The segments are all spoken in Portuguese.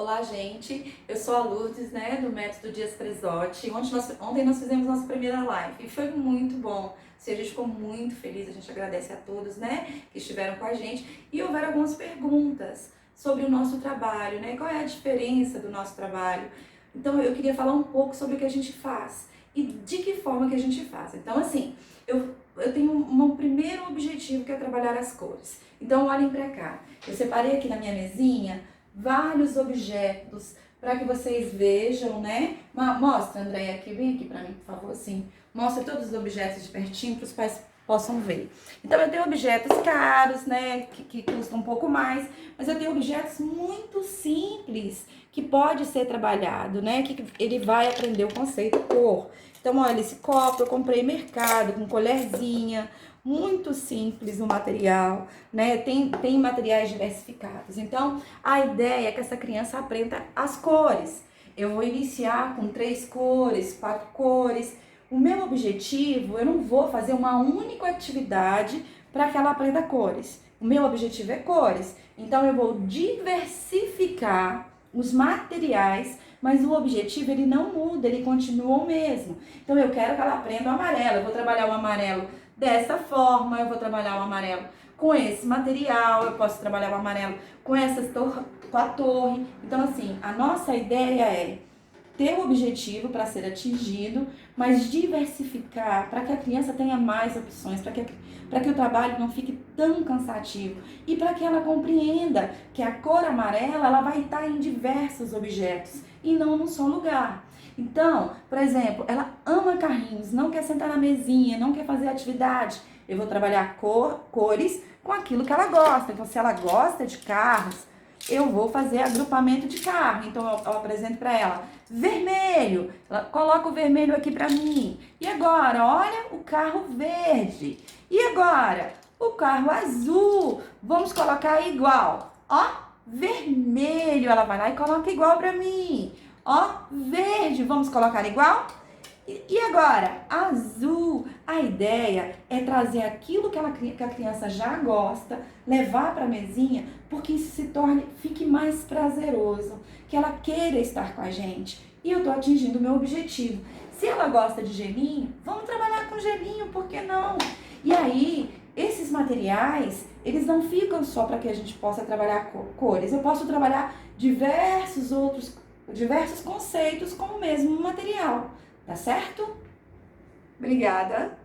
Olá, gente. Eu sou a Lourdes, né, do Método Dias Presotti. Ontem nós fizemos nossa primeira live e foi muito bom. A gente ficou muito feliz, a gente agradece a todos, né, que estiveram com a gente. E houveram algumas perguntas sobre o nosso trabalho, né? Qual é a diferença do nosso trabalho? Então, eu queria falar um pouco sobre o que a gente faz e de que forma que a gente faz. Então, assim, eu tenho um primeiro objetivo que é trabalhar as cores. Então, olhem pra cá. Eu separei aqui na minha mesinha vários objetos para que vocês vejam, né? Mostra, Andréia, aqui, vem aqui para mim, por favor, assim. Mostra todos os objetos de pertinho para os pais possam ver. Então, eu tenho objetos caros, né, que custam um pouco mais, mas eu tenho objetos muito simples que pode ser trabalhado, né, que ele vai aprender o conceito cor. Então, olha, esse copo eu comprei no mercado com colherzinha, muito simples o material, né? Tem materiais diversificados. Então, a ideia é que essa criança aprenda as cores. Eu vou iniciar com 3 cores, 4 cores. O meu objetivo, eu não vou fazer uma única atividade para que ela aprenda cores. O meu objetivo é cores. Então, eu vou diversificar os materiais, mas o objetivo ele não muda, ele continua o mesmo. Então, eu quero que ela aprenda o amarelo. Eu vou trabalhar o amarelo dessa forma, eu vou trabalhar o amarelo com esse material, eu posso trabalhar o amarelo com com a torre. Então, assim, a nossa ideia é ter o objetivo para ser atingido, mas diversificar para que a criança tenha mais opções, para que o trabalho não fique tão cansativo e para que ela compreenda que a cor amarela ela vai estar em diversos objetos e não num só lugar. Então, por exemplo, ela ama carrinhos, não quer sentar na mesinha, não quer fazer atividade. Eu vou trabalhar cores com aquilo que ela gosta. Então, se ela gosta de carros, eu vou fazer agrupamento de carro. Então, eu apresento para ela vermelho. Ela coloca o vermelho aqui para mim. E agora, olha o carro verde. E agora, o carro azul. Vamos colocar igual. Ó, vermelho. Ela vai lá e coloca igual para mim. Ó, verde. Vamos colocar igual? E agora, azul, a ideia é trazer aquilo que a criança já gosta, levar para a mesinha, porque isso fique mais prazeroso, que ela queira estar com a gente. E eu estou atingindo o meu objetivo. Se ela gosta de gelinho, vamos trabalhar com gelinho, por que não? E aí, esses materiais, eles não ficam só para que a gente possa trabalhar cores. Eu posso trabalhar diversos conceitos com o mesmo material. Tá certo? Obrigada.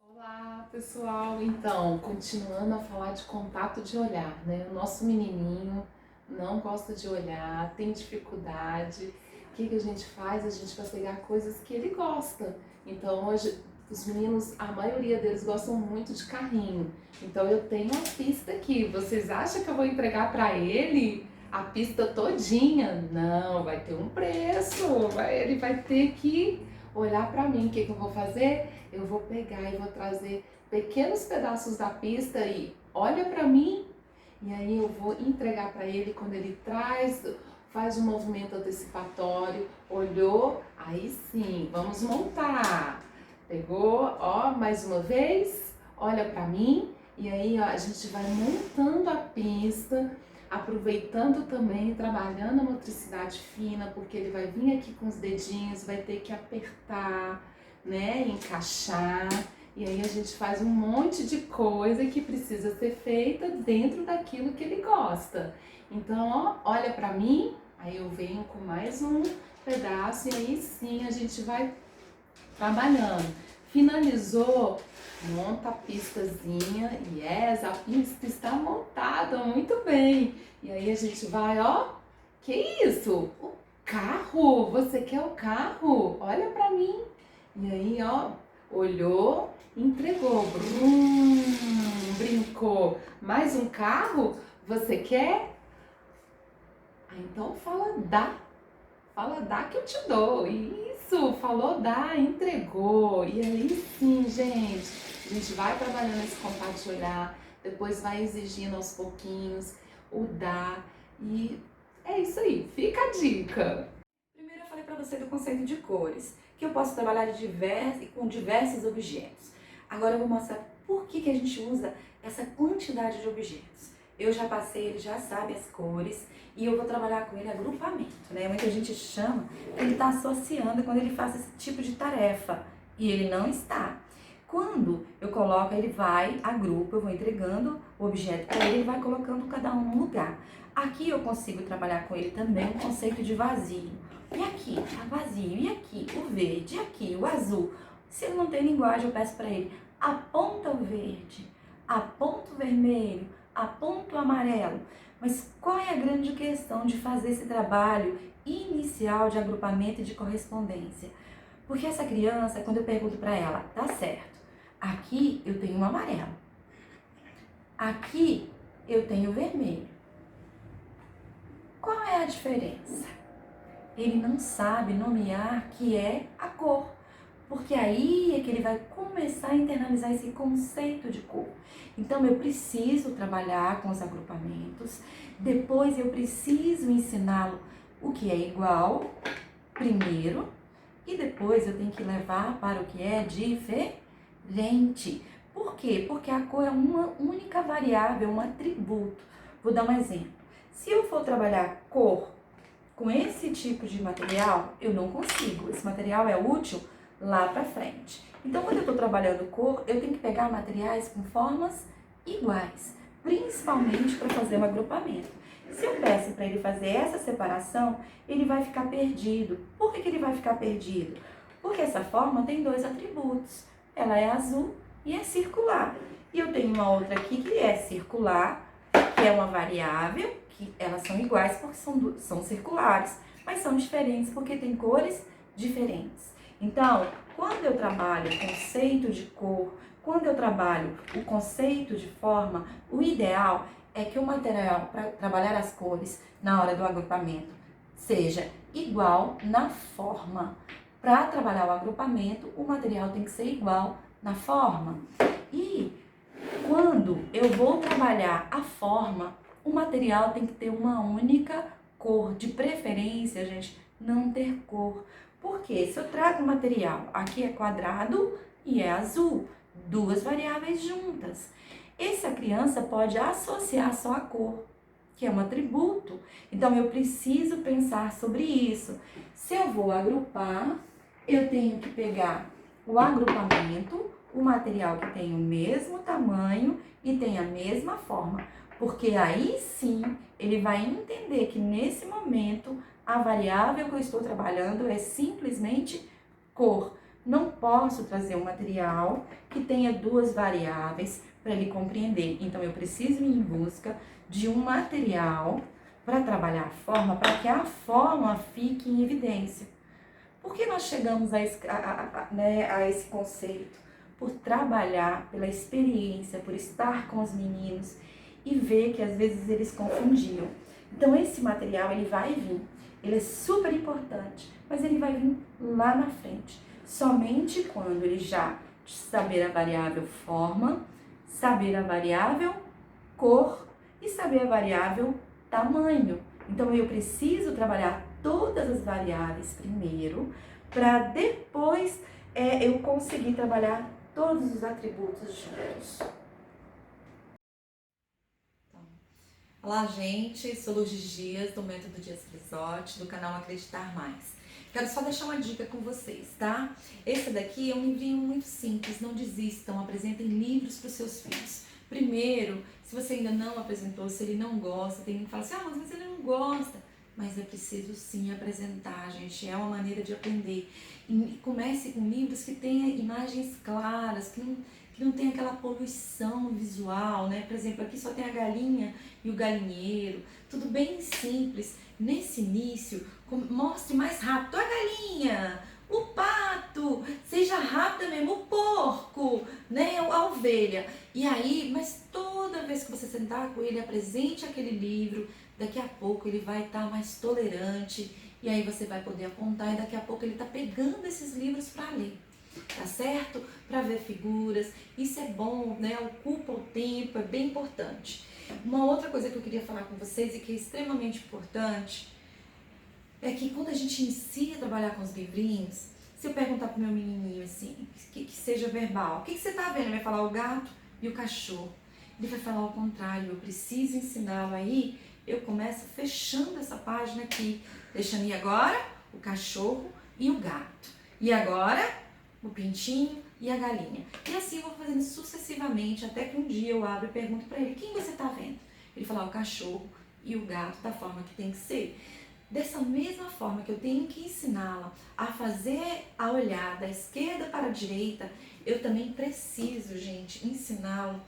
Olá, pessoal. Então, continuando a falar de contato de olhar, né? O nosso menininho não gosta de olhar, tem dificuldade. O que a gente faz? A gente vai pegar coisas que ele gosta. Então, hoje, os meninos, a maioria deles gostam muito de carrinho. Então, eu tenho a pista aqui. Vocês acham que eu vou entregar para ele a pista todinha? Não, vai ter um preço. Ele vai ter que olhar para mim. O que eu vou fazer? Eu vou pegar e vou trazer pequenos pedaços da pista e olha para mim. E aí eu vou entregar para ele quando ele faz um movimento antecipatório, olhou, aí sim, vamos montar. Pegou, ó, mais uma vez, olha para mim. E aí ó, a gente vai montando a pista, aproveitando também, trabalhando a motricidade fina, porque ele vai vir aqui com os dedinhos, vai ter que apertar, né, encaixar, e aí a gente faz um monte de coisa que precisa ser feita dentro daquilo que ele gosta. Então, ó, olha pra mim, aí eu venho com mais um pedaço e aí sim a gente vai trabalhando. Finalizou, monta a pistazinha, yes, a pista está montada, muito bem. E aí a gente vai, ó, que isso? O carro, você quer o carro? Olha pra mim. E aí, ó, olhou, entregou, brum, brincou. Mais um carro? Você quer? Ah, então fala dá que eu te dou. Isso, falou dá, entregou. E aí sim, gente, a gente vai trabalhando esse contato de olhar, depois vai exigindo aos pouquinhos o dá. E é isso aí, fica a dica. Primeiro eu falei para você do conceito de cores, que eu posso trabalhar com diversos objetos. Agora eu vou mostrar por que a gente usa essa quantidade de objetos. eu já passei, ele já sabe as cores e eu vou trabalhar com ele agrupamento, né? Muita gente chama que ele está associando quando ele faz esse tipo de tarefa e ele não está. Quando eu coloco, ele vai, agrupa, eu vou entregando o objeto para ele, ele vai colocando cada um no lugar. Aqui eu consigo trabalhar com ele também o conceito de vazio. E aqui, tá vazio. E aqui, o verde. E aqui, o azul. Se ele não tem linguagem, eu peço para ele, aponta o verde, aponta o vermelho, aponta o amarelo. Mas qual é a grande questão de fazer esse trabalho inicial de agrupamento e de correspondência? Porque essa criança, quando eu pergunto para ela, tá certo, aqui eu tenho um amarelo, aqui eu tenho vermelho. Qual é a diferença? Ele não sabe nomear que é a cor, porque aí é que ele vai começar a internalizar esse conceito de cor. Então eu preciso trabalhar com os agrupamentos, depois eu preciso ensiná-lo o que é igual, primeiro, e depois eu tenho que levar para o que é diferente. Por quê? Porque a cor é uma única variável, um atributo. Vou dar um exemplo. Se eu for trabalhar cor com esse tipo de material, eu não consigo. Esse material é útil lá para frente. Então, quando eu estou trabalhando cor, eu tenho que pegar materiais com formas iguais, principalmente para fazer um agrupamento. Se eu peço para ele fazer essa separação, ele vai ficar perdido. Por que ele vai ficar perdido? Porque essa forma tem dois atributos. Ela é azul e é circular. E eu tenho uma outra aqui que é circular, que é uma variável, que elas são iguais porque são circulares, mas são diferentes porque tem cores diferentes. Então, quando eu trabalho o conceito de cor, quando eu trabalho o conceito de forma, o ideal é que o material para trabalhar as cores na hora do agrupamento seja igual na forma. Para trabalhar o agrupamento, o material tem que ser igual na forma. E quando eu vou trabalhar a forma, o material tem que ter uma única cor, de preferência, gente, não ter cor. Porque se eu trago o material, aqui é quadrado e é azul, duas variáveis juntas. Essa criança pode associar só a cor, que é um atributo. Então eu preciso pensar sobre isso. Se eu vou agrupar, eu tenho que pegar o agrupamento, o material que tem o mesmo tamanho e tem a mesma forma, porque aí sim ele vai entender que nesse momento a variável que eu estou trabalhando é simplesmente cor. Não posso trazer um material que tenha duas variáveis para ele compreender. Então eu preciso ir em busca de um material para trabalhar a forma, para que a forma fique em evidência. Por que nós chegamos a esse conceito? Por trabalhar, pela experiência, por estar com os meninos e ver que às vezes eles confundiam. Então esse material ele vai vir, ele é super importante, mas ele vai vir lá na frente. Somente quando ele já saber a variável forma, saber a variável cor e saber a variável tamanho. Então eu preciso trabalhar todas as variáveis primeiro, para depois eu conseguir trabalhar todos os atributos juntos. Olá, gente, sou Lourdes Dias, do Método Dias Frisotti, do canal Acreditar Mais. Quero só deixar uma dica com vocês, tá? Esse daqui é um livrinho muito simples, não desistam, apresentem livros para os seus filhos. Primeiro, se você ainda não apresentou, se ele não gosta, tem gente que fala assim, mas ele não gosta. Mas é preciso sim apresentar, gente, é uma maneira de aprender. E comece com livros que tenham imagens claras, que não tem aquela poluição visual, né? Por exemplo, aqui só tem a galinha e o galinheiro, tudo bem simples. Nesse início, mostre mais rápido a galinha, o pato, seja rápida mesmo, o porco, né? A ovelha. E aí, mas toda vez que você sentar com ele, apresente aquele livro, daqui a pouco ele vai estar mais tolerante e aí você vai poder apontar e daqui a pouco ele está pegando esses livros para ler. Tá certo? Para ver figuras, isso é bom, né? Ocupa o tempo, é bem importante. Uma outra coisa que eu queria falar com vocês e que é extremamente importante é que quando a gente inicia a trabalhar com os livrinhos, se eu perguntar pro meu menininho assim, que seja verbal, o que você tá vendo? Ele vai falar o gato e o cachorro. Ele vai falar ao contrário, eu preciso ensiná-lo aí. Eu começo fechando essa página aqui, deixando e agora o cachorro e o gato. E agora o pintinho e a galinha. E assim eu vou fazendo sucessivamente, até que um dia eu abro e pergunto para ele, quem você está vendo? Ele fala, o cachorro e o gato da forma que tem que ser. Dessa mesma forma que eu tenho que ensiná-la a fazer, a olhar da esquerda para a direita, eu também preciso, gente, ensiná-lo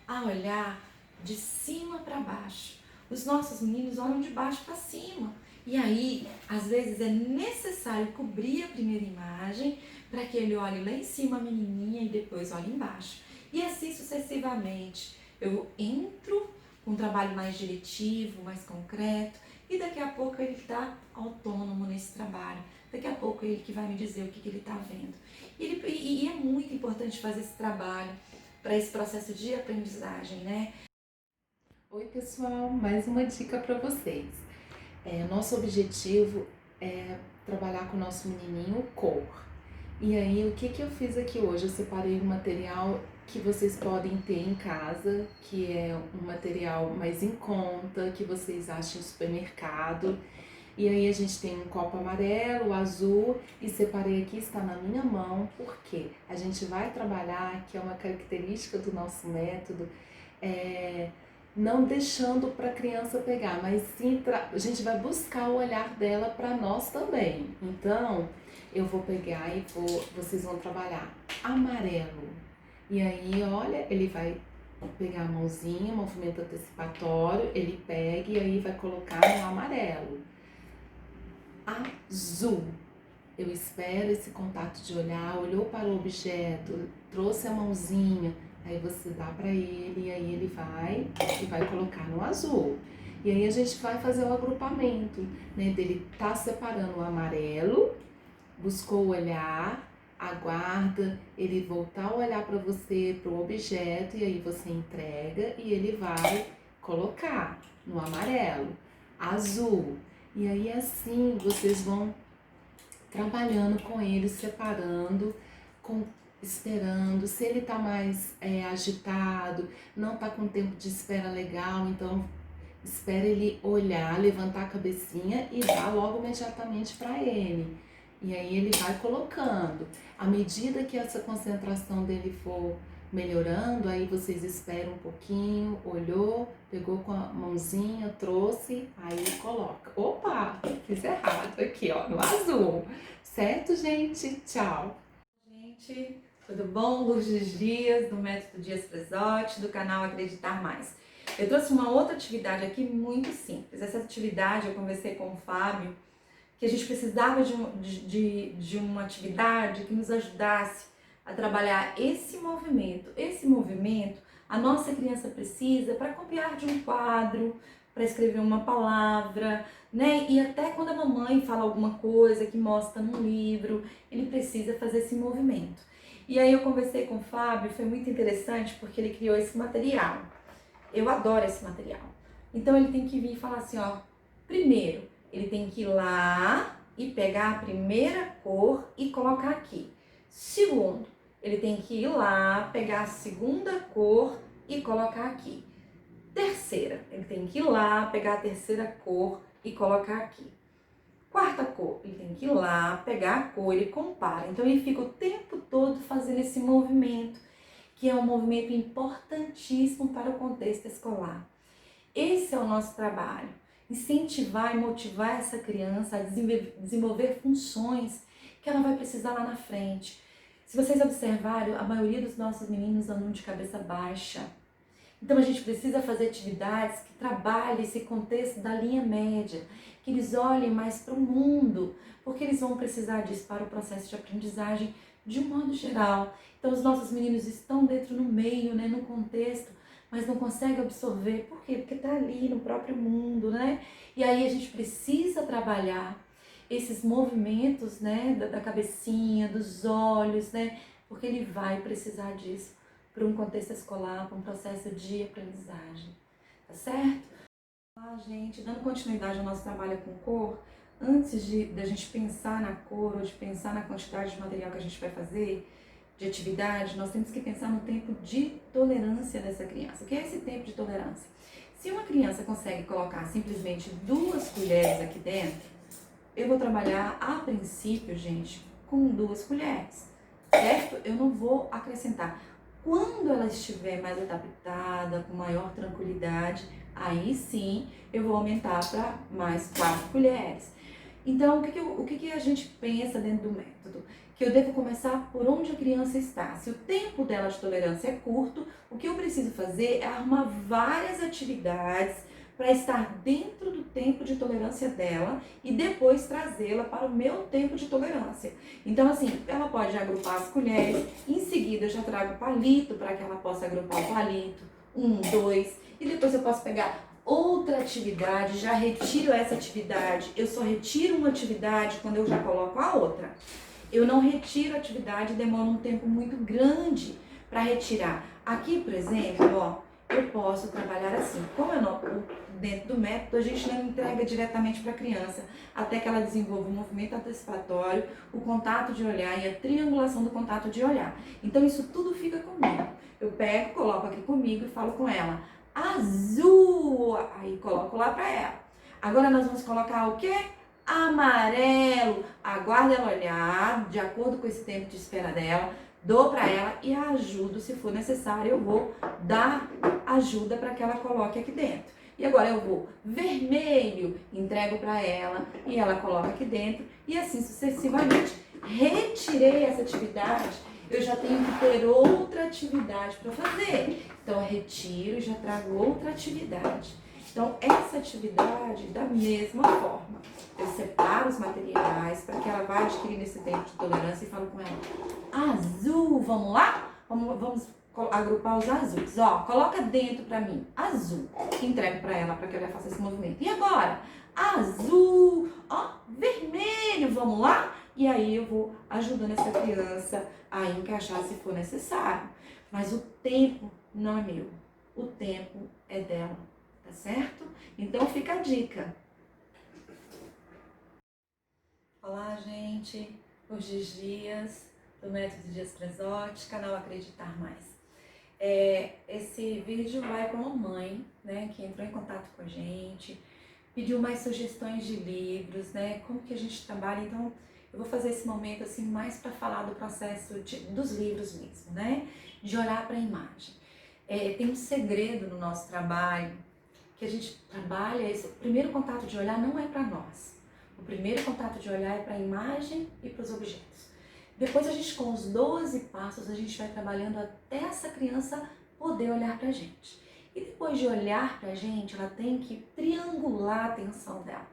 a olhar de cima para baixo. Os nossos meninos olham de baixo para cima. E aí, às vezes é necessário cobrir a primeira imagem para que ele olhe lá em cima a menininha e depois olhe embaixo. E assim sucessivamente. Eu entro com um trabalho mais diretivo, mais concreto, e daqui a pouco ele está autônomo nesse trabalho. Daqui a pouco ele que vai me dizer o que ele está vendo. E é muito importante fazer esse trabalho para esse processo de aprendizagem, né? Oi pessoal, mais uma dica para vocês. Nosso objetivo é trabalhar com o nosso menininho cor. E aí, o que eu fiz aqui hoje? Eu separei um material que vocês podem ter em casa, que é um material mais em conta, que vocês acham no supermercado. E aí a gente tem um copo amarelo, azul, e separei aqui, está na minha mão, porque a gente vai trabalhar, que é uma característica do nosso método, não deixando para a criança pegar, mas sim a gente vai buscar o olhar dela para nós também. Então, eu vou pegar e vocês vão trabalhar amarelo. E aí, olha, ele vai pegar a mãozinha, movimento antecipatório, ele pega e aí vai colocar no amarelo. Azul. Eu espero esse contato de olhar, olhou para o objeto, trouxe a mãozinha, aí você dá para ele e aí ele vai e vai colocar no azul. E aí a gente vai fazer o agrupamento, né, dele tá separando o amarelo, buscou o olhar, aguarda ele voltar a olhar para você, para o objeto, e aí você entrega e ele vai colocar no amarelo, azul. E aí assim vocês vão trabalhando com ele, separando, esperando. Se ele tá mais agitado, não tá com tempo de espera legal, então espera ele olhar, levantar a cabecinha e dá logo imediatamente para ele. E aí ele vai colocando. À medida que essa concentração dele for melhorando, aí vocês esperam um pouquinho, olhou, pegou com a mãozinha, trouxe, aí coloca. Opa, fiz errado aqui, ó, no azul. Certo, gente? Tchau! Gente, tudo bom? Lourdes Dias, do Método Dias Presotti, do canal Acreditar Mais. Eu trouxe uma outra atividade aqui muito simples. Essa atividade eu conversei com o Fábio, que a gente precisava de uma atividade que nos ajudasse a trabalhar esse movimento. Esse movimento a nossa criança precisa para copiar de um quadro, para escrever uma palavra, né? E até quando a mamãe fala alguma coisa que mostra num livro, ele precisa fazer esse movimento. E aí eu conversei com o Fábio, foi muito interessante porque ele criou esse material. Eu adoro esse material. Então ele tem que vir e falar assim, ó, primeiro, ele tem que ir lá e pegar a primeira cor e colocar aqui. Segundo, ele tem que ir lá, pegar a segunda cor e colocar aqui. Terceira, ele tem que ir lá, pegar a terceira cor e colocar aqui. Quarta cor, ele tem que ir lá, pegar a cor, ele compara. Então ele fica o tempo todo fazendo esse movimento, que é um movimento importantíssimo para o contexto escolar. Esse é o nosso trabalho, incentivar e motivar essa criança a desenvolver funções que ela vai precisar lá na frente. Se vocês observarem, a maioria dos nossos meninos andam de cabeça baixa. Então a gente precisa fazer atividades que trabalhem esse contexto da linha média, que eles olhem mais para o mundo, porque eles vão precisar disso para o processo de aprendizagem de um modo geral. Então os nossos meninos estão dentro no meio, né, no contexto, mas não conseguem absorver. Por quê? Porque está ali no próprio mundo, né? E aí a gente precisa trabalhar esses movimentos, né, da cabecinha, dos olhos, né? Porque ele vai precisar disso para um contexto escolar, para um processo de aprendizagem, tá certo? Gente, dando continuidade ao nosso trabalho com cor, antes da gente pensar na cor ou de pensar na quantidade de material que a gente vai fazer, de atividade, nós temos que pensar no tempo de tolerância dessa criança. O que é esse tempo de tolerância? Se uma criança consegue colocar simplesmente 2 colheres aqui dentro, eu vou trabalhar a princípio, gente, com 2 colheres, certo? Eu não vou acrescentar. Quando ela estiver mais adaptada, com maior tranquilidade, aí sim eu vou aumentar para mais 4 colheres. Então, o que a gente pensa dentro do método? Que eu devo começar por onde a criança está. Se o tempo dela de tolerância é curto, o que eu preciso fazer é arrumar várias atividades para estar dentro do tempo de tolerância dela e depois trazê-la para o meu tempo de tolerância. Então, assim, ela pode agrupar as colheres, em seguida eu já trago o palito para que ela possa agrupar o palito, 1, 2, e depois eu posso pegar outra atividade, já retiro essa atividade. Eu só retiro uma atividade quando eu já coloco a outra. Eu não retiro a atividade, demora um tempo muito grande para retirar. Aqui, por exemplo, ó, eu posso trabalhar assim. Como eu não, dentro do método, a gente não entrega diretamente para a criança, até que ela desenvolva o movimento antecipatório, o contato de olhar e a triangulação do contato de olhar. Então, isso tudo fica comigo. Eu pego, coloco aqui comigo e falo com ela, azul, aí coloco lá para ela. Agora nós vamos colocar o quê? Amarelo. Aguardo ela olhar, de acordo com esse tempo de espera dela, dou para ela e a ajudo, se for necessário, eu vou dar ajuda para que ela coloque aqui dentro. E agora eu vou vermelho, entrego para ela e ela coloca aqui dentro e assim sucessivamente. Retirei essa atividade, eu já tenho que ter outra atividade para fazer. Então eu retiro e já trago outra atividade. Então, essa atividade, da mesma forma, eu separo os materiais para que ela vá adquirindo esse tempo de tolerância e falo com ela, azul, vamos lá? Vamos agrupar os azuis. Ó, coloca dentro para mim, azul. Entrego para ela para que ela faça esse movimento. E agora? Azul, ó, vermelho, vamos lá? E aí eu vou ajudando essa criança a encaixar se for necessário. Mas o tempo não é meu, o tempo é dela. Tá certo? Então fica a dica. Olá, gente. Hoje os dias do Método Dias Presotti, canal Acreditar Mais. Esse vídeo vai para uma mãe, né, que entrou em contato com a gente, pediu mais sugestões de livros, né, como que a gente trabalha. Então eu vou fazer esse momento assim mais para falar do processo dos livros mesmo, né, de olhar para a imagem. Tem um segredo no nosso trabalho, que a gente trabalha, o primeiro contato de olhar não é para nós. O primeiro contato de olhar é para a imagem e para os objetos. Depois a gente, com os 12 passos, a gente vai trabalhando até essa criança poder olhar para a gente. E depois de olhar para a gente, ela tem que triangular a atenção dela.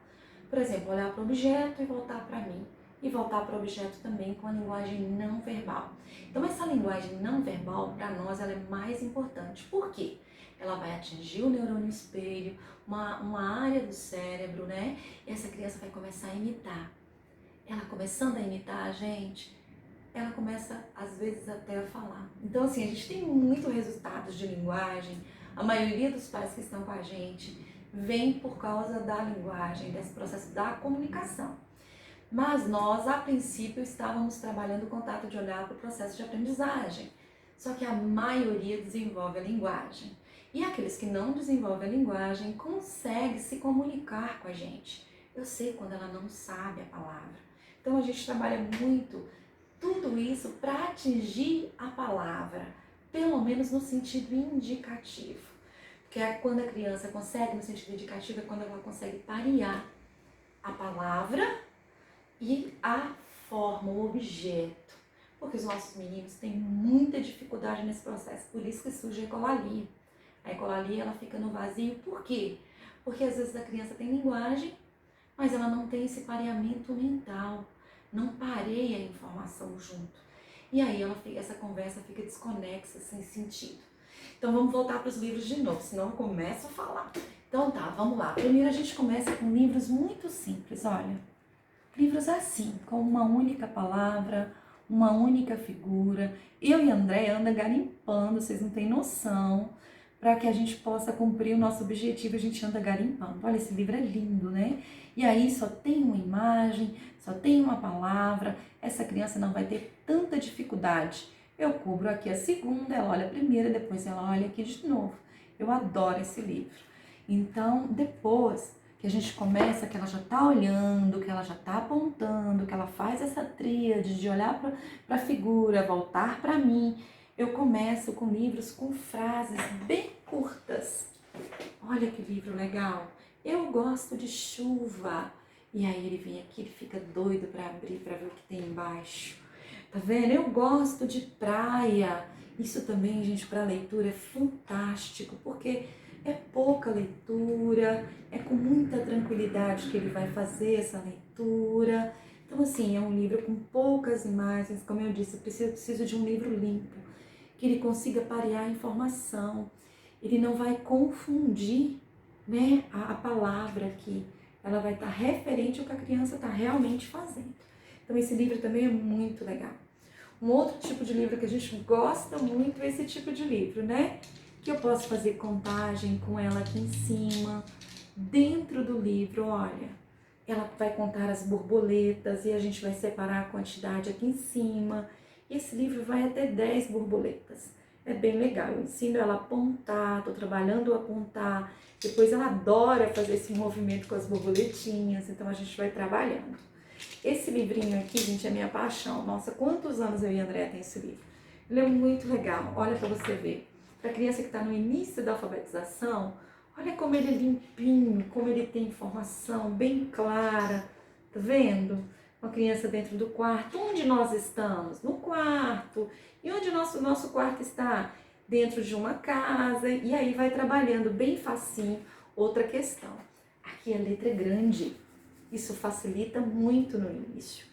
Por exemplo, olhar para o objeto e voltar para mim. E voltar para o objeto também com a linguagem não verbal. Então essa linguagem não verbal, para nós, ela é mais importante. Por quê? Ela vai atingir o neurônio espelho, uma área do cérebro, né? E essa criança vai começar a imitar. Ela começando a imitar a gente, ela começa, às vezes, até a falar. Então, assim, a gente tem muitos resultados de linguagem. A maioria dos pais que estão com a gente vem por causa da linguagem, desse processo da comunicação. Mas nós, a princípio, estávamos trabalhando o contato de olhar para o processo de aprendizagem. Só que a maioria desenvolve a linguagem. E aqueles que não desenvolvem a linguagem conseguem se comunicar com a gente. Eu sei quando ela não sabe a palavra. Então a gente trabalha muito tudo isso para atingir a palavra, pelo menos no sentido indicativo. Que é quando a criança consegue, no sentido indicativo, é quando ela consegue parear a palavra e a forma, o objeto. Porque os nossos meninos têm muita dificuldade nesse processo, por isso que surge a ecolalia. A ecolalia, ela fica no vazio, por quê? Porque às vezes a criança tem linguagem, mas ela não tem esse pareamento mental, não pareia a informação junto. E aí essa conversa fica desconexa, sem sentido. Então vamos voltar para os livros de novo, senão eu começo a falar. Então tá, vamos lá. Primeiro a gente começa com livros muito simples, olha. Livros assim, com uma única palavra, uma única figura. Eu e a André anda garimpando, vocês não têm noção. Para que a gente possa cumprir o nosso objetivo, a gente anda garimpando. Olha, esse livro é lindo, né? E aí só tem uma imagem, só tem uma palavra. Essa criança não vai ter tanta dificuldade Eu cubro aqui a segunda, ela olha a primeira, depois ela olha aqui de novo. Eu adoro esse livro. Então, depois que a gente começa, que ela já tá olhando, que ela já tá apontando, que ela faz essa tríade de olhar para a figura, voltar para mim, eu começo com livros com frases bem curtas. Olha que livro legal. Eu gosto de chuva. E aí ele vem aqui, ele fica doido para abrir, para ver o que tem embaixo. Tá vendo? Eu gosto de praia. Isso também, gente, para leitura é fantástico, porque é pouca leitura, é com muita tranquilidade que ele vai fazer essa leitura. Então, assim, é um livro com poucas imagens, como eu disse, eu preciso de um livro limpo, que ele consiga parear a informação, ele não vai confundir, né, a palavra aqui, ela vai estar referente ao que a criança está realmente fazendo. Então, esse livro também é muito legal. Um outro tipo de livro que a gente gosta muito é esse tipo de livro, né? Que eu posso fazer contagem com ela aqui em cima. Dentro do livro, olha, ela vai contar as borboletas e a gente vai separar a quantidade aqui em cima. E esse livro vai até 10 borboletas. É bem legal, eu ensino ela a apontar, tô trabalhando a apontar. Depois ela adora fazer esse movimento com as borboletinhas, então a gente vai trabalhando. Esse livrinho aqui, gente, é minha paixão. Nossa, quantos anos eu e a Andréa tem esse livro? Ele é muito legal, olha para você ver. Para criança que está no início da alfabetização, olha como ele é limpinho, como ele tem informação bem clara, tá vendo? Uma criança dentro do quarto, onde nós estamos? No quarto. E onde nosso quarto está? Dentro de uma casa, e aí vai trabalhando bem facinho. Outra questão, aqui a letra é grande, isso facilita muito no início.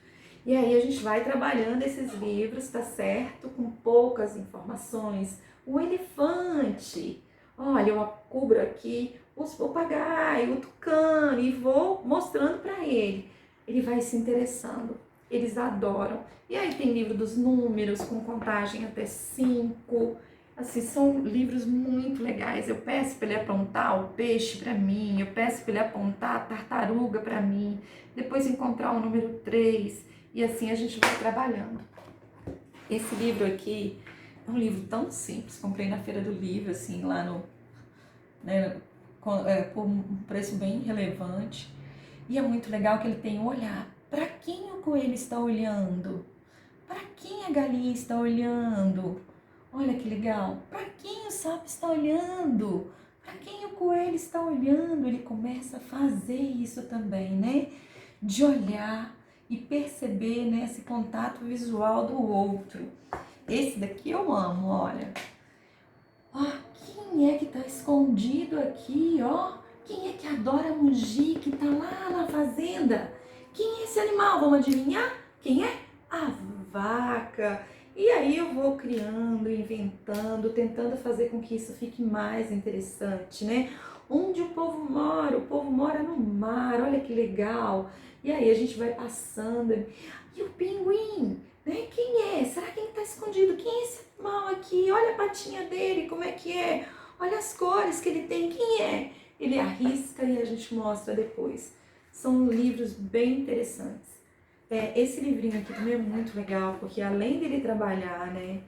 E aí a gente vai trabalhando esses livros, tá certo? Com poucas informações. O elefante, olha, eu cubro aqui os papagaio, o tucano e vou mostrando para ele. Ele vai se interessando, eles adoram. E aí tem livro dos números, com contagem até 5. Assim, são livros muito legais. Eu peço para ele apontar o peixe para mim, eu peço para ele apontar a tartaruga para mim, depois encontrar o número 3, e assim a gente vai trabalhando. Esse livro aqui é um livro tão simples, comprei na feira do livro, assim, lá no, né, por um preço bem relevante. E é muito legal que ele tem um olhar. Para quem o coelho está olhando? Para quem a galinha está olhando? Olha que legal. Para quem o sapo está olhando? Para quem o coelho está olhando? Ele começa a fazer isso também, né? De olhar e perceber, né, esse contato visual do outro. Esse daqui eu amo, olha. Ó, quem é que tá escondido aqui, ó? Quem é que adora mugir, que tá lá na fazenda? Quem é esse animal? Vamos adivinhar? Quem é? A vaca. E aí eu vou criando, inventando, tentando fazer com que isso fique mais interessante, né? Onde o povo mora? O povo mora no mar, olha que legal. E aí a gente vai passando. E o pinguim, né? Quem é? Será que ele está escondido? Quem é esse animal aqui? Olha a patinha dele, como é que é? Olha as cores que ele tem, quem é? Ele arrisca e a gente mostra depois. São livros bem interessantes. Esse livrinho aqui também é muito legal, porque além dele trabalhar, né,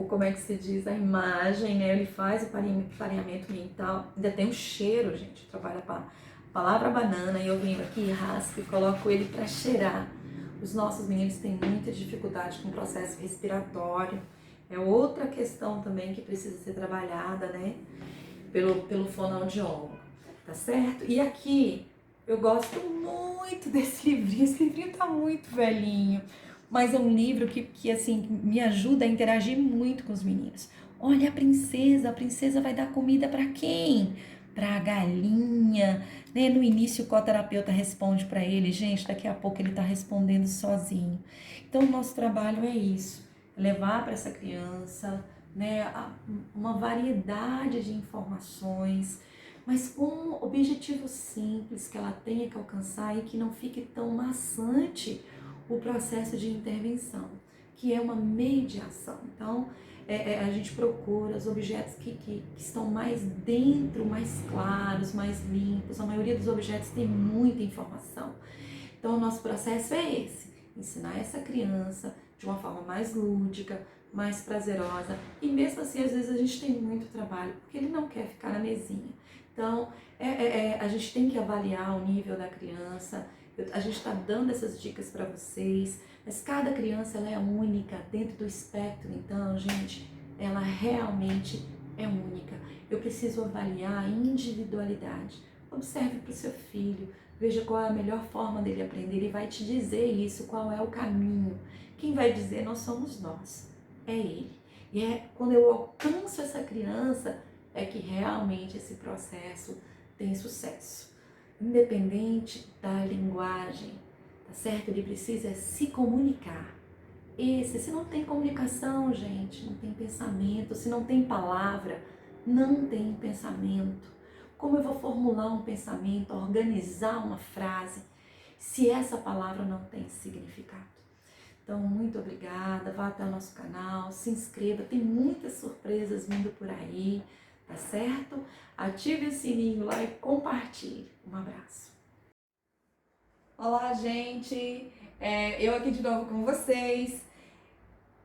como é que se diz, a imagem, né, ele faz o pareamento mental, ainda tem o cheiro, gente, trabalha a palavra banana, e eu venho aqui, raspo e coloco ele para cheirar. Os nossos meninos têm muita dificuldade com o processo respiratório, é outra questão também que precisa ser trabalhada, né, pelo fonoaudiólogo, tá certo? E aqui, eu gosto muito desse livrinho, esse livrinho tá muito velhinho, mas é um livro que assim, me ajuda a interagir muito com os meninos. Olha a princesa vai dar comida para quem? Para a galinha, né? No início o coterapeuta responde para ele, gente, daqui a pouco ele tá respondendo sozinho. Então o nosso trabalho é isso, levar para essa criança, né, uma variedade de informações, mas com um objetivo simples que ela tenha que alcançar e que não fique tão maçante o processo de intervenção, que é uma mediação. Então, a gente procura os objetos que estão mais dentro, mais claros, mais limpos. A maioria dos objetos tem muita informação. Então, o nosso processo é esse, ensinar essa criança de uma forma mais lúdica, mais prazerosa. E mesmo assim, às vezes a gente tem muito trabalho, porque ele não quer ficar na mesinha. Então, a gente tem que avaliar o nível da criança. A gente está dando essas dicas para vocês, mas cada criança ela é única dentro do espectro. Então, gente, ela realmente é única. Eu preciso avaliar a individualidade. Observe para o seu filho, veja qual é a melhor forma dele aprender. Ele vai te dizer isso, qual é o caminho. Quem vai dizer não somos nós, é ele. E é quando eu alcanço essa criança é que realmente esse processo tem sucesso. Independente da linguagem, tá certo? Ele precisa se comunicar. Se não tem comunicação, gente, não tem pensamento. Se não tem palavra, não tem pensamento. Como eu vou formular um pensamento, organizar uma frase, se essa palavra não tem significado? Então, muito obrigada, vá até o nosso canal, se inscreva, tem muitas surpresas vindo por aí, tá certo? Ative o sininho lá e compartilhe. Um abraço. Olá, gente! Eu aqui de novo com vocês.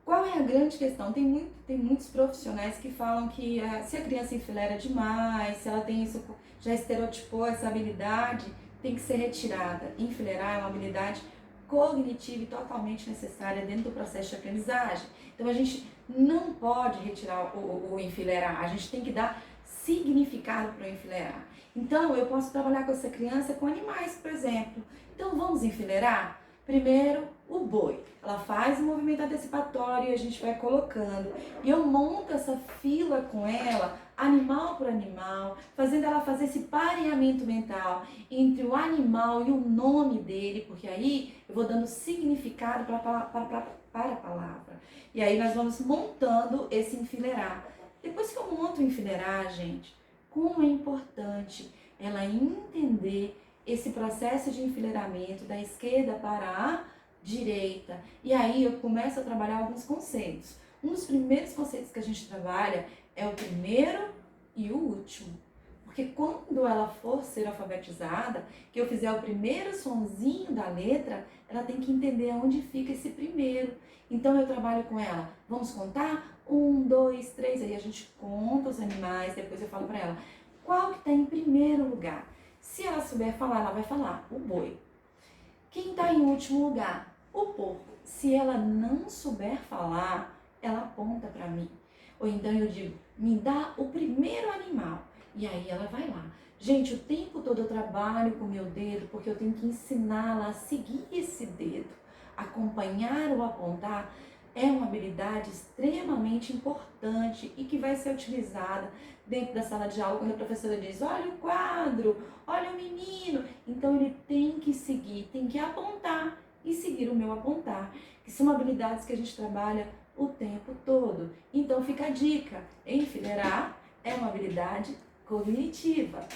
Qual é a grande questão? Tem muitos profissionais que falam que se a criança enfileira demais, se ela tem isso, já estereotipou essa habilidade, tem que ser retirada. Enfileirar é uma habilidade cognitiva e totalmente necessária dentro do processo de aprendizagem. Então a gente não pode retirar o enfileirar, a gente tem que dar significado para o enfileirar. Então eu posso trabalhar com essa criança com animais, por exemplo. Então vamos enfileirar? Primeiro, o boi. Ela faz o movimento antecipatório e a gente vai colocando. E eu monto essa fila com ela, animal por animal, fazendo ela fazer esse pareamento mental entre o animal e o nome dele, porque aí eu vou dando significado para a palavra. E aí nós vamos montando esse enfileirar. Depois que eu monto o enfileirar, gente, como é importante ela entender esse processo de enfileiramento da esquerda para a direita. E aí eu começo a trabalhar alguns conceitos. Um dos primeiros conceitos que a gente trabalha é o primeiro e o último. Porque quando ela for ser alfabetizada, que eu fizer o primeiro sonzinho da letra, ela tem que entender onde fica esse primeiro. Então eu trabalho com ela. Vamos contar? 1, 2, 3. Aí a gente conta os animais, depois eu falo para ela qual que está em primeiro lugar. Se ela souber falar, ela vai falar o boi. Quem está em último lugar? O porco. Se ela não souber falar, ela aponta para mim. Ou então eu digo, me dá o primeiro animal. E aí ela vai lá. Gente, o tempo todo eu trabalho com o meu dedo, porque eu tenho que ensiná-la a seguir esse dedo. Acompanhar ou apontar é uma habilidade extremamente importante e que vai ser utilizada dentro da sala de aula quando a professora diz, olha o quadro, olha o menino. Então ele tem que seguir, tem que apontar e seguir o meu apontar, que são habilidades que a gente trabalha o tempo todo. Então fica a dica, enfileirar é uma habilidade cognitiva.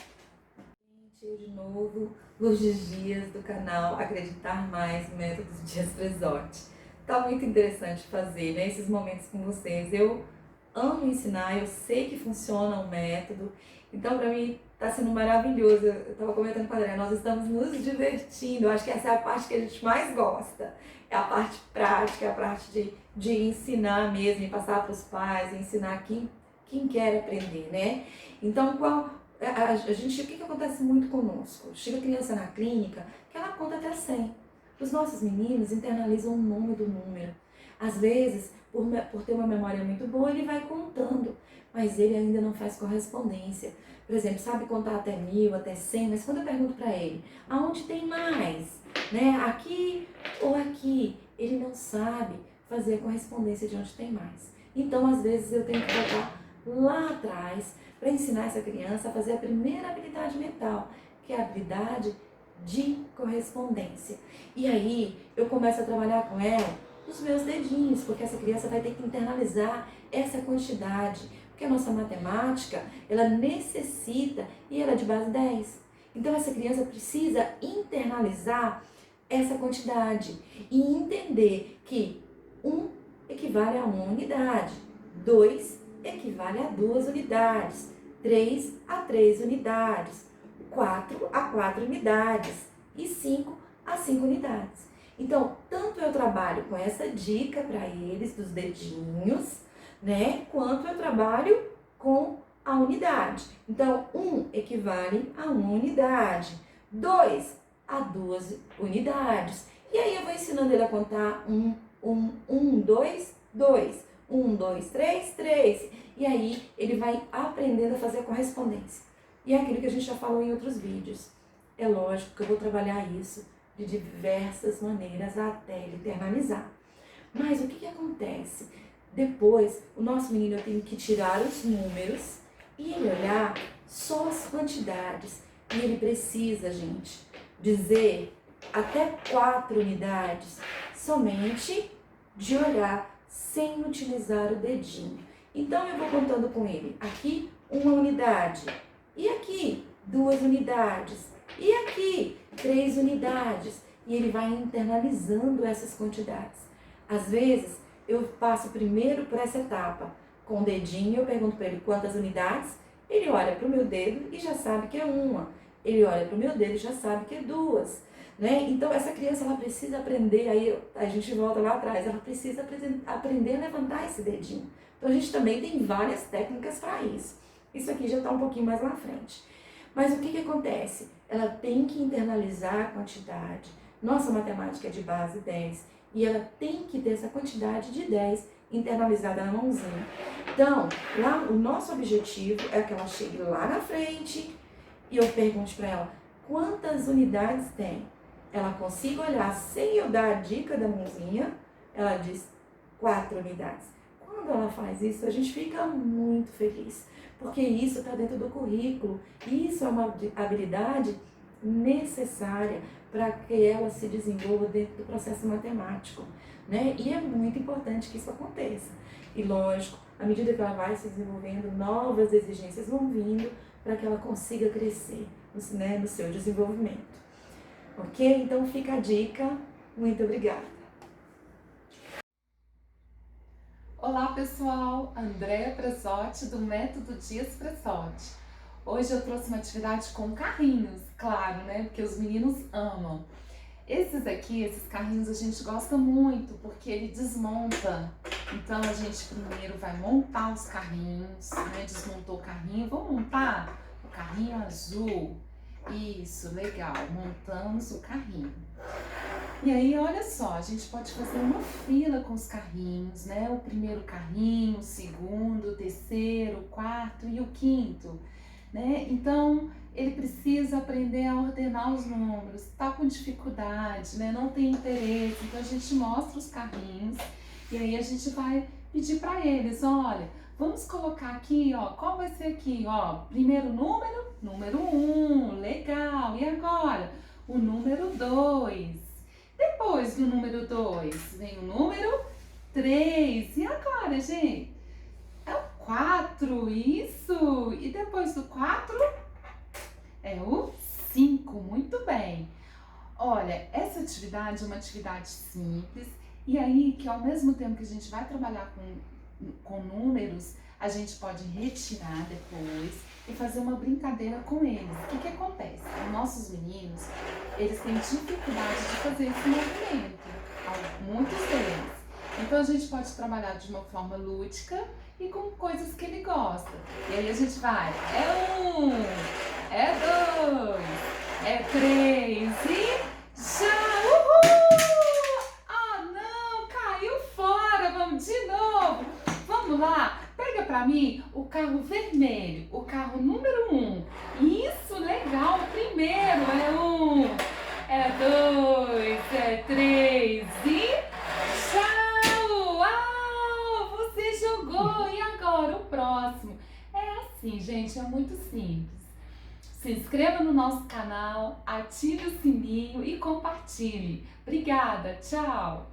Gente, eu de novo, Lourdes Dias do canal Acreditar Mais, Métodos Dias Presotti. Tá muito interessante fazer, né, esses momentos com vocês. Eu amo ensinar, eu sei que funciona o método, então para mim tá sendo maravilhoso. Eu tava comentando com a Adriana, nós estamos nos divertindo, eu acho que essa é a parte que a gente mais gosta, é a parte prática, é a parte de ensinar mesmo, e passar para os pais, ensinar quem quer aprender, né? Então, o que acontece muito conosco? Chega a criança na clínica que ela conta até 100. Os nossos meninos internalizam o nome do número. Às vezes, por ter uma memória muito boa, ele vai contando, mas ele ainda não faz correspondência. Por exemplo, sabe contar até 1000, até 100, mas quando eu pergunto para ele, aonde tem mais? Né? Aqui ou aqui? Ele não sabe fazer a correspondência de onde tem mais. Então, às vezes, eu tenho que voltar lá atrás para ensinar essa criança a fazer a primeira habilidade mental, que é a habilidade de correspondência. E aí eu começo a trabalhar com ela os meus dedinhos, porque essa criança vai ter que internalizar essa quantidade, porque a nossa matemática, ela necessita, e ela é de base 10. Então essa criança precisa internalizar essa quantidade e entender que 1 equivale a 1 unidade, 2 equivale a 2 unidades, 3 a 3 unidades, 4 a 4 unidades e 5 a 5 unidades. Então, tanto eu trabalho com essa dica para eles dos dedinhos, né? Quanto eu trabalho com a unidade. Então, 1 equivale a 1 unidade, 2 a 2 unidades. E aí eu vou ensinando ele a contar 1, 2, 2. 1, 2, 3, 3. E aí ele vai aprendendo a fazer a correspondência. E é aquilo que a gente já falou em outros vídeos. É lógico que eu vou trabalhar isso de diversas maneiras até ele internalizar. Mas o que acontece? Depois, o nosso menino tem que tirar os números e ele olhar só as quantidades. E ele precisa, gente, dizer até 4 unidades somente de olhar sem utilizar o dedinho. Então eu vou contando com ele. Aqui 1 unidade. E aqui 2 unidades. E aqui 3 unidades. E ele vai internalizando essas quantidades. Às vezes eu passo primeiro por essa etapa. Com o dedinho eu pergunto para ele quantas unidades. Ele olha para o meu dedo e já sabe que é 1. Ele olha para o meu dedo e já sabe que é 2. Né? Então essa criança ela precisa aprender, aí a gente volta lá atrás, ela precisa aprender a levantar esse dedinho. Então a gente também tem várias técnicas para isso. Isso aqui já está um pouquinho mais lá na frente. Mas o que acontece? Ela tem que internalizar a quantidade. Nossa matemática é de base 10 e ela tem que ter essa quantidade de 10 internalizada na mãozinha. Então, lá, o nosso objetivo é que ela chegue lá na frente e eu pergunte para ela quantas unidades tem. Ela consiga olhar sem eu dar a dica da mãozinha, ela diz 4 unidades. Quando ela faz isso, a gente fica muito feliz, porque isso está dentro do currículo. Isso é uma habilidade necessária para que ela se desenvolva dentro do processo matemático, né? E é muito importante que isso aconteça. E lógico, à medida que ela vai se desenvolvendo, novas exigências vão vindo para que ela consiga crescer, né, no seu desenvolvimento. Ok? Então fica a dica. Muito obrigada. Olá pessoal, Andréa Presotti do Método Dias Presotti. Hoje eu trouxe uma atividade com carrinhos, claro, né? Porque os meninos amam. Esses aqui, esses carrinhos a gente gosta muito porque ele desmonta. Então a gente primeiro vai montar os carrinhos, né? Desmontou o carrinho, vamos montar o carrinho azul. Isso, legal, montamos o carrinho. E aí, olha só, a gente pode fazer uma fila com os carrinhos, né? O primeiro carrinho, o segundo, o terceiro, o quarto e o quinto, né? Então, ele precisa aprender a ordenar os números, tá com dificuldade, né? Não tem interesse, então a gente mostra os carrinhos e aí a gente vai pedir para eles, olha, vamos colocar aqui, ó, qual vai ser aqui, ó, primeiro número 1, legal, e agora? O número 2. Depois do número 2, vem o número 3. E agora, gente? É o 4, isso! E depois do 4, é o 5, muito bem. Olha, essa atividade é uma atividade simples. E aí, que ao mesmo tempo que a gente vai trabalhar com números, a gente pode retirar depois e fazer uma brincadeira com eles. O que acontece? Os nossos meninos, eles têm dificuldade de fazer esse movimento, muitos deles. Então a gente pode trabalhar de uma forma lúdica e com coisas que ele gosta. E aí a gente vai, é 1, é 2, é 3 e já, uhul! Ah não, caiu fora, vamos de novo. Vamos lá, pega pra mim o carro vermelho, o carro número 1. Isso, legal, o primeiro é 1, é 2, é 3 e tchau! Uau, você jogou, e agora o próximo? É assim, gente, é muito simples. Se inscreva no nosso canal, ative o sininho e compartilhe. Obrigada, tchau!